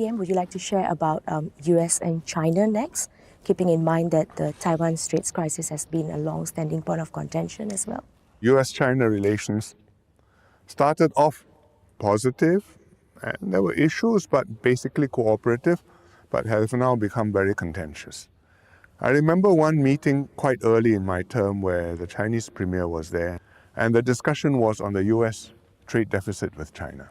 PM, would you like to share about US and China next, keeping in mind that the Taiwan Straits crisis has been a long-standing point of contention as well? US-China relations started off positive, and there were issues, but basically cooperative, but have now become very contentious. I remember one meeting quite early in my term where the Chinese premier was there, and the discussion was on the US trade deficit with China.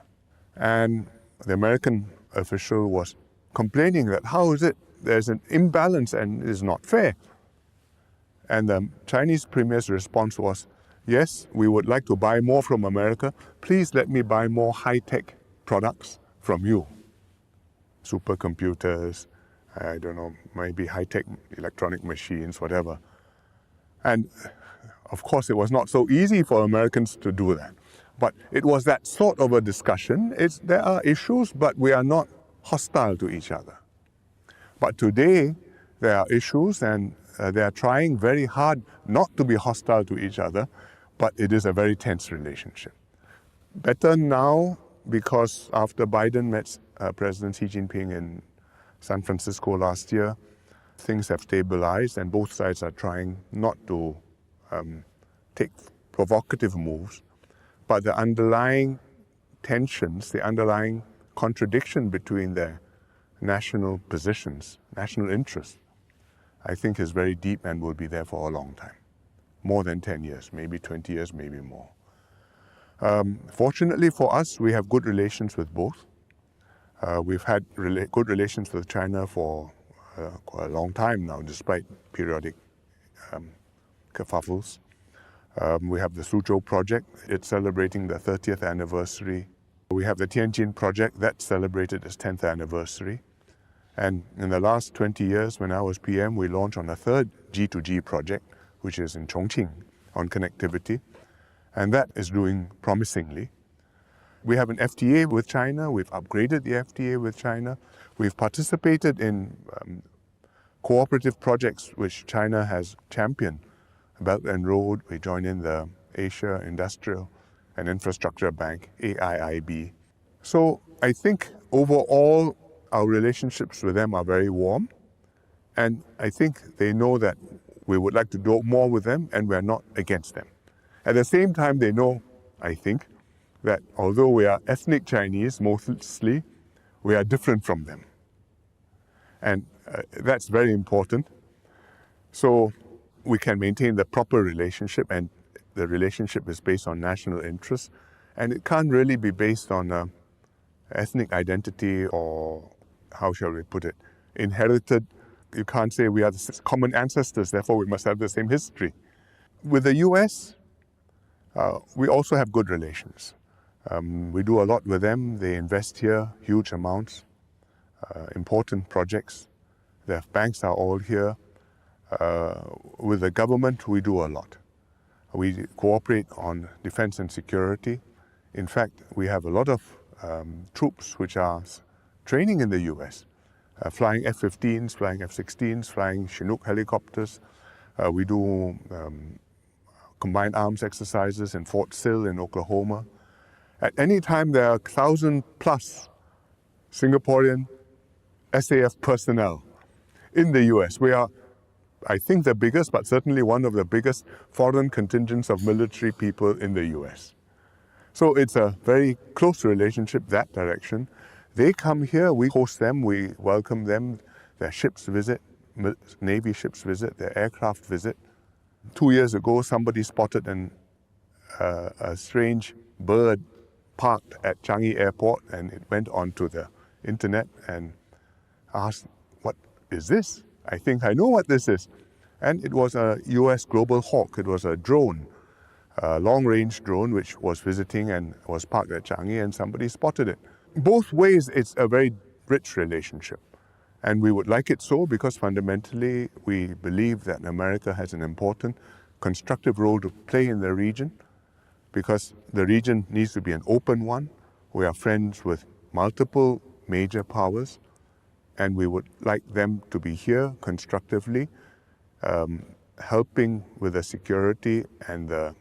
And the American official was complaining that how is it there's an imbalance and it is not fair. And the Chinese premier's response was, yes, we would like to buy more from America. Please let me buy more high-tech products from you. Supercomputers, I don't know, maybe high-tech electronic machines, whatever. And of course, it was not so easy for Americans to do that. But it was that sort of a discussion. There are issues, but we are not hostile to each other. But today, there are issues, and they are trying very hard not to be hostile to each other, but it is a very tense relationship. Better now, because after Biden met President Xi Jinping in San Francisco last year, things have stabilized, and both sides are trying not to take provocative moves. But the underlying tensions, the underlying contradiction between their national positions, national interests, I think is very deep and will be there for a long time. More than 10 years, maybe 20 years, maybe more. Fortunately for us, we have good relations with both. We've had good relations with China for quite a long time now, despite periodic kerfuffles. We have the Suzhou project. It's celebrating the 30th anniversary. We have the Tianjin project that celebrated its 10th anniversary. And in the last 20 years, when I was PM, we launched on a third G2G project, which is in Chongqing on connectivity. And that is doing promisingly. We have an FTA with China. We've upgraded the FTA with China. We've participated in cooperative projects which China has championed. Belt and Road, we join in the Asia Industrial and Infrastructure Bank, AIIB. So I think overall our relationships with them are very warm, and I think they know that we would like to do more with them and we're not against them. At the same time, they know, I think, that although we are ethnic Chinese mostly, we are different from them. And that's very important. So we can maintain the proper relationship, and the relationship is based on national interests, and it can't really be based on ethnic identity or, how shall we put it, inherited. You can't say we are the common ancestors, therefore we must have the same history. With the US, we also have good relations. We do a lot with them. They invest here huge amounts, important projects. Their banks are all here. With the government, we do a lot. We cooperate on defense and security. In fact, we have a lot of troops which are training in the US, flying F-15s, flying F-16s, flying Chinook helicopters. We do combined arms exercises in Fort Sill in Oklahoma. At any time, there are 1,000+ Singaporean SAF personnel in the US. We are, I think, the biggest, but certainly one of the biggest foreign contingents of military people in the US. So it's a very close relationship that direction. They come here, we host them, we welcome them, their ships visit, Navy ships visit, their aircraft visit. 2 years ago, somebody spotted a strange bird parked at Changi Airport, and it went onto the internet and asked, what is this? I think I know what this is. And it was a US Global Hawk. It was a drone, a long-range drone, which was visiting and was parked at Changi, and somebody spotted it. Both ways, it's a very rich relationship. And we would like it so because fundamentally we believe that America has an important constructive role to play in the region, because the region needs to be an open one. We are friends with multiple major powers, and we would like them to be here constructively, helping with the security and the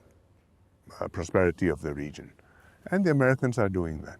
prosperity of the region. And the Americans are doing that.